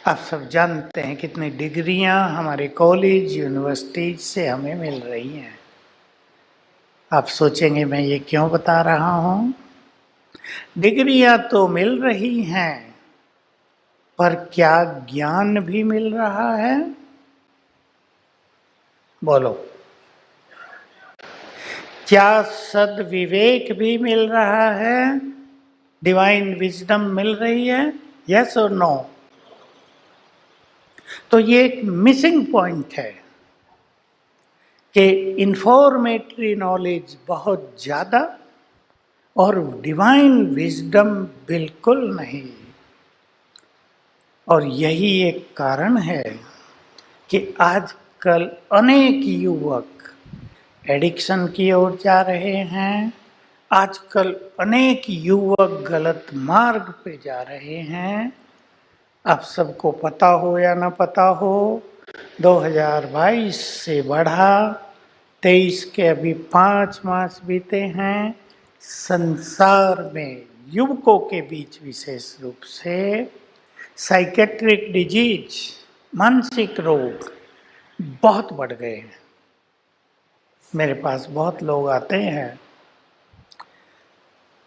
आप सब जानते हैं कितनी डिग्रियां हमारे कॉलेज यूनिवर्सिटीज से हमें मिल रही हैं। आप सोचेंगे मैं ये क्यों बता रहा हूं। डिग्रियां तो मिल रही हैं, पर क्या ज्ञान भी मिल रहा है? बोलो। क्या सद्विवेक भी मिल रहा है? डिवाइन विजडम मिल रही है? यस और नो? तो ये एक मिसिंग पॉइंट है कि इंफॉर्मेटरी नॉलेज बहुत ज्यादा और डिवाइन विजडम बिल्कुल नहीं। और यही एक कारण है कि आजकल अनेक युवक एडिक्शन की ओर जा रहे हैं। आजकल अनेक युवक गलत मार्ग पे जा रहे हैं। आप सबको पता हो या ना पता हो, 2022 से बढ़ा 23 के अभी 5 मास बीते हैं। संसार में युवकों के बीच विशेष रूप से साइकेट्रिक डिजीज, मानसिक रोग बहुत बढ़ गए हैं। मेरे पास बहुत लोग आते हैं।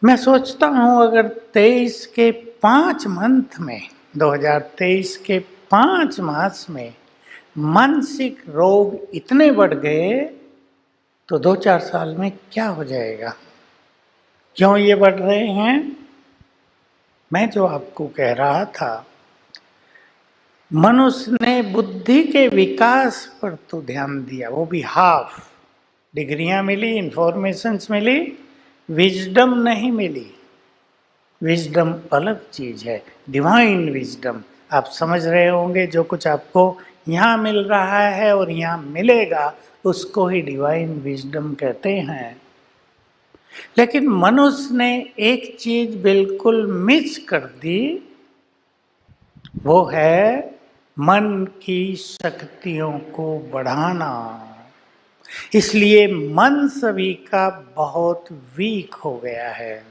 मैं सोचता हूं अगर 23 के 5 मंथ में, 2023 के 5 मास में मानसिक रोग इतने बढ़ गए तो 2-4 साल में क्या हो जाएगा? क्यों ये बढ़ रहे हैं? मैं जो आपको कह रहा था, मनुष्य ने बुद्धि के विकास पर तो ध्यान दिया, वो भी हाफ। डिग्रियां मिली, इंफॉर्मेशंस मिली, विजडम नहीं मिली। विजडम अलग चीज है, डिवाइन विजडम। आप समझ रहे होंगे जो कुछ आपको यहाँ मिल रहा है और यहाँ मिलेगा उसको ही डिवाइन विजडम कहते हैं। लेकिन मनुष्य ने एक चीज बिल्कुल मिस कर दी, वो है मन की शक्तियों को बढ़ाना। इसलिए मन सभी का बहुत वीक हो गया है।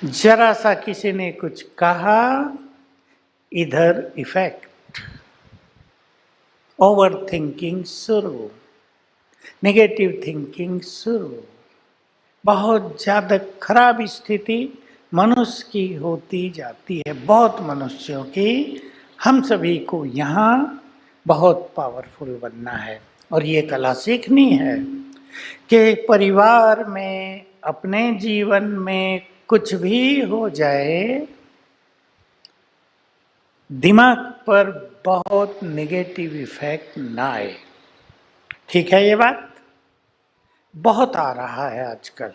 जरा सा किसी ने कुछ कहा, इधर इफेक्ट, ओवर थिंकिंग शुरू, नेगेटिव थिंकिंग शुरू। बहुत ज्यादा खराब स्थिति मनुष्य की होती जाती है, बहुत मनुष्यों की। हम सभी को यहाँ बहुत पावरफुल बनना है और ये कला सीखनी है कि परिवार में, अपने जीवन में कुछ भी हो जाए, दिमाग पर बहुत नेगेटिव इफेक्ट ना आए। ठीक है? ये बात बहुत आ रहा है आजकल,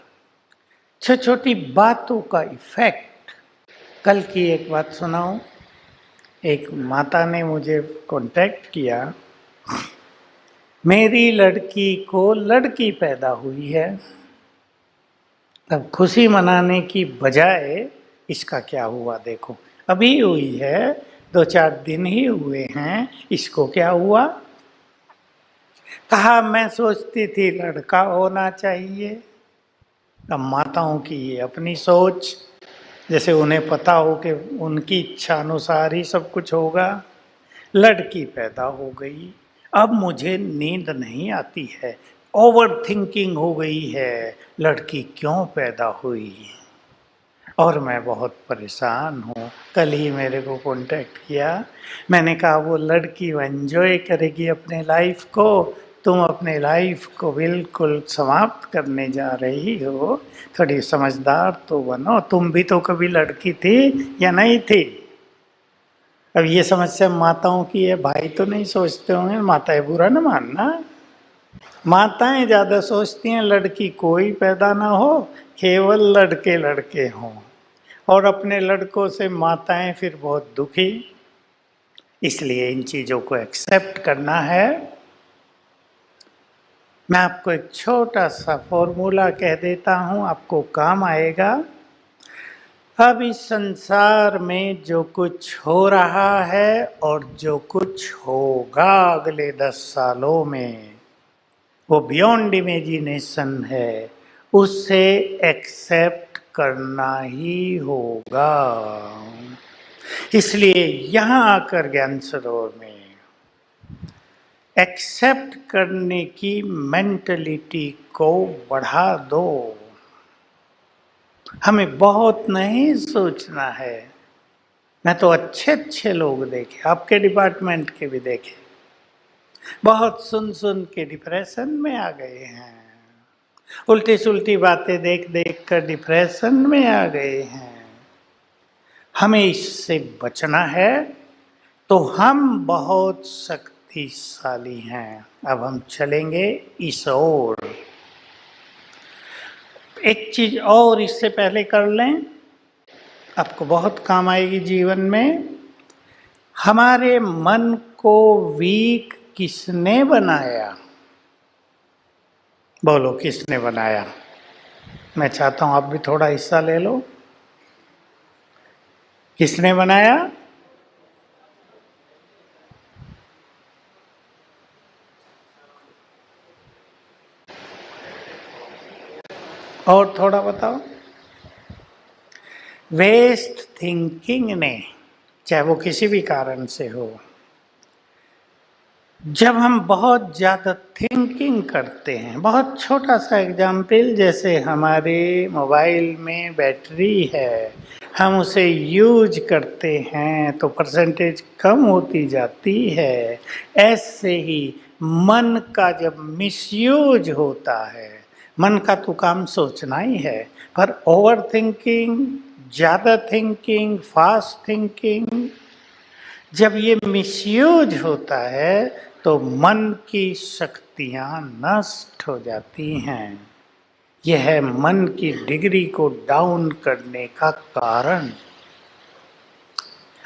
छोटी छोटी बातों का इफेक्ट। कल की एक बात सुनाऊं। एक माता ने मुझे कांटेक्ट किया, मेरी लड़की को लड़की पैदा हुई है। तब खुशी मनाने की बजाय इसका क्या हुआ देखो, अभी हुई है, 2-4 दिन ही हुए हैं, इसको क्या हुआ? कहा मैं सोचती थी लड़का होना चाहिए। अब माताओं की ये अपनी सोच, जैसे उन्हें पता हो कि उनकी इच्छा अनुसार ही सब कुछ होगा। लड़की पैदा हो गई, अब मुझे नींद नहीं आती है, ओवर थिंकिंग हो गई है, लड़की क्यों पैदा हुई और मैं बहुत परेशान हूँ। कल ही मेरे को कांटेक्ट किया, मैंने कहा वो लड़की एंजॉय करेगी अपने लाइफ को, तुम अपने लाइफ को बिल्कुल समाप्त करने जा रही हो, थोड़ी समझदार तो बनो। तुम भी तो कभी लड़की थी या नहीं थी? अब ये समस्या माताओं की है, भाई तो नहीं सोचते होंगे, माताएं बुरा न मानना। माताएं ज्यादा सोचती हैं लड़की कोई पैदा ना हो, केवल लड़के लड़के हों, और अपने लड़कों से माताएं फिर बहुत दुखी। इसलिए इन चीजों को एक्सेप्ट करना है। मैं आपको एक छोटा सा फॉर्मूला कह देता हूं, आपको काम आएगा। अब इस संसार में जो कुछ हो रहा है और जो कुछ होगा अगले 10 सालों में, वो बियॉन्ड इमेजिनेशन है, उसे एक्सेप्ट करना ही होगा। इसलिए यहाँ आकर ज्ञान सरोवर में एक्सेप्ट करने की मेंटलिटी को बढ़ा दो। हमें बहुत नहीं सोचना है। मैं तो अच्छे अच्छे लोग देखे, आपके डिपार्टमेंट के भी देखे, बहुत सुन सुन के डिप्रेशन में आ गए हैं, उल्टी सुल्टी बातें देख देख कर डिप्रेशन में आ गए हैं। हमें इससे बचना है, तो हम बहुत शक्तिशाली हैं। अब हम चलेंगे इस ओर। एक चीज और इससे पहले कर लें, आपको बहुत काम आएगी जीवन में। हमारे मन को वीक किसने बनाया? बोलो, किसने बनाया? मैं चाहता हूं आप भी थोड़ा हिस्सा ले लो। किसने बनाया? और थोड़ा बताओ। वेस्ट थिंकिंग ने, चाहे वो किसी भी कारण से हो। जब हम बहुत ज़्यादा थिंकिंग करते हैं, बहुत छोटा सा एग्जाम्पल, जैसे हमारे मोबाइल में बैटरी है, हम उसे यूज करते हैं तो परसेंटेज कम होती जाती है। ऐसे ही मन का जब मिसयूज होता है, मन का तो काम सोचना ही है, पर ओवर थिंकिंग, ज़्यादा थिंकिंग, फास्ट थिंकिंग, जब ये मिसयूज होता है तो मन की शक्तियां नष्ट हो जाती हैं। यह है मन की डिग्री को डाउन करने का कारण।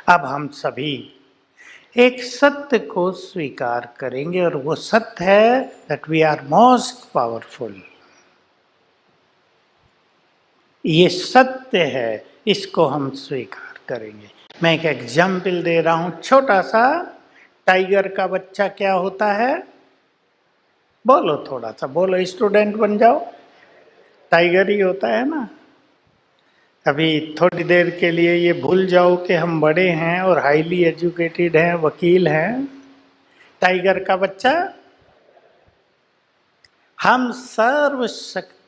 अब हम सभी एक सत्य को स्वीकार करेंगे, और वो सत्य है that we are most powerful. ये सत्य है, इसको हम स्वीकार करेंगे। मैं एक एग्जाम्पल दे रहा हूं छोटा सा। टाइगर का बच्चा क्या होता है? बोलो, थोड़ा सा बोलो, स्टूडेंट बन जाओ। टाइगर ही होता है ना। अभी थोड़ी देर के लिए ये भूल जाओ कि हम बड़े हैं और हाईली एजुकेटेड हैं, वकील हैं। टाइगर का बच्चा, हम सर्वशक्तिवान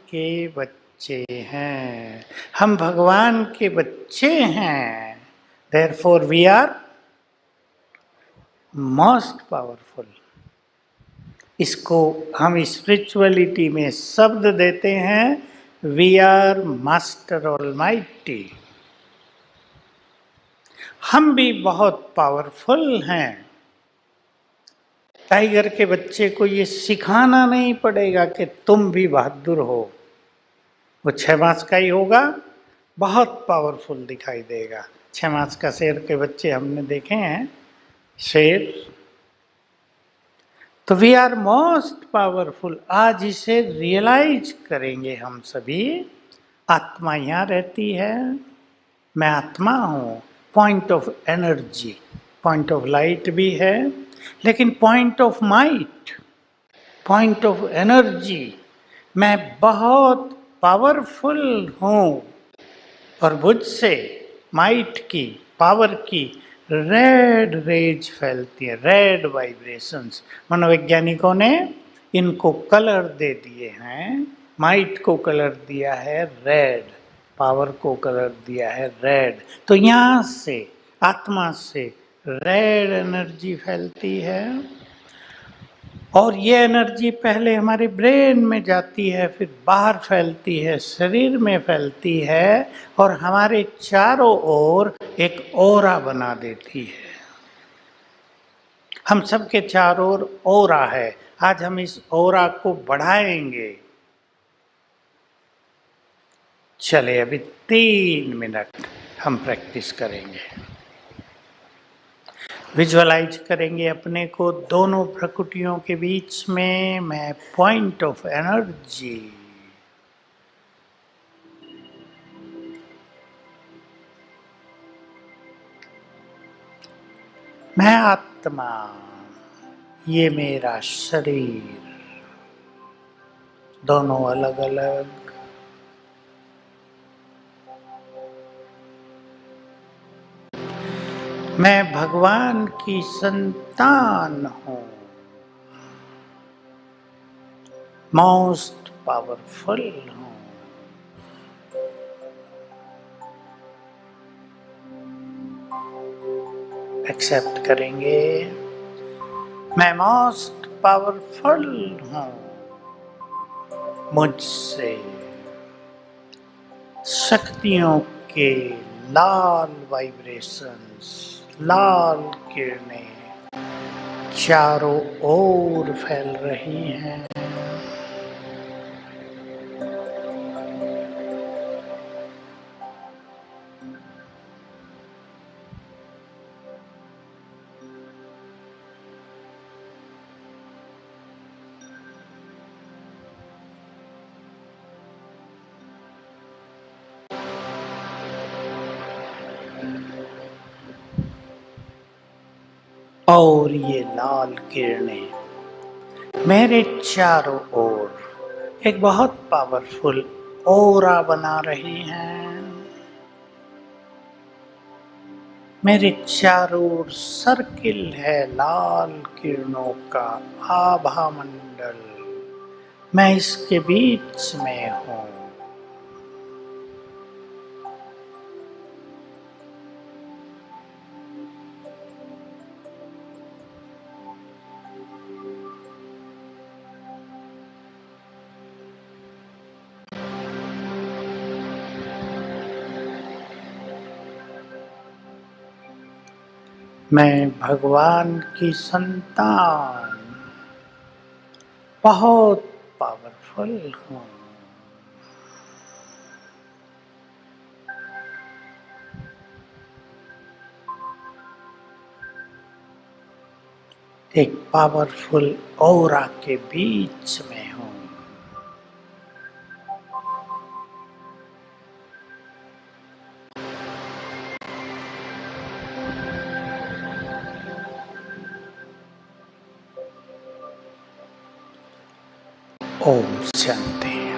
के बच्चे हैं, हम भगवान के बच्चे हैं। Therefore we are most powerful. इसको हम स्पिरिचुअलिटी में शब्द देते हैं, वी आर मास्टर ऑलमाइटी। हम भी बहुत पावरफुल हैं। टाइगर के बच्चे को ये सिखाना नहीं पड़ेगा कि तुम भी बहादुर हो। वो 6 मास का ही होगा, बहुत पावरफुल दिखाई देगा। 6 मास का शेर के बच्चे हमने देखे हैं, शेर। तो वी आर मोस्ट पावरफुल। आज इसे रियलाइज करेंगे हम सभी। आत्मा यहाँ रहती है, मैं आत्मा हूँ। Point of energy, point of light भी है, लेकिन point of might, point of energy, मैं बहुत पावरफुल हूँ। और मुझसे माइट की, पावर की रेड रेज फैलती है, रेड वाइब्रेशंस। मनोवैज्ञानिकों ने इनको कलर दे दिए हैं। माइट को कलर दिया है रेड, पावर को कलर दिया है रेड। तो यहाँ से, आत्मा से रेड एनर्जी फैलती है, और ये एनर्जी पहले हमारे ब्रेन में जाती है, फिर बाहर फैलती है, शरीर में फैलती है, और हमारे चारों ओर एक ओरा बना देती है। हम सबके चारों ओर ओरा है। आज हम इस ओरा को बढ़ाएंगे। चले, अभी 3 मिनट हम प्रैक्टिस करेंगे। विजुअलाइज करेंगे अपने को दोनों प्रकृतियों के बीच में। मैं पॉइंट ऑफ एनर्जी, मैं आत्मा, ये मेरा शरीर, दोनों अलग अलग। मैं भगवान की संतान हूँ, मोस्ट पावरफुल हूँ। एक्सेप्ट करेंगे, मैं मोस्ट पावरफुल हूँ, मुझसे शक्तियों के लाल वाइब्रेशंस, लाल किरणें चारों ओर फैल रही हैं। और ये लाल किरणें मेरे चारों ओर एक बहुत पावरफुल ऑरा बना रही हैं। मेरे चारों ओर सर्किल है लाल किरणों का आभा मंडल, मैं इसके बीच में हूँ। मैं भगवान की संतान बहुत पावरफुल हूँ। एक पावरफुल ऑरा के बीच में हूँ। ओम शांति।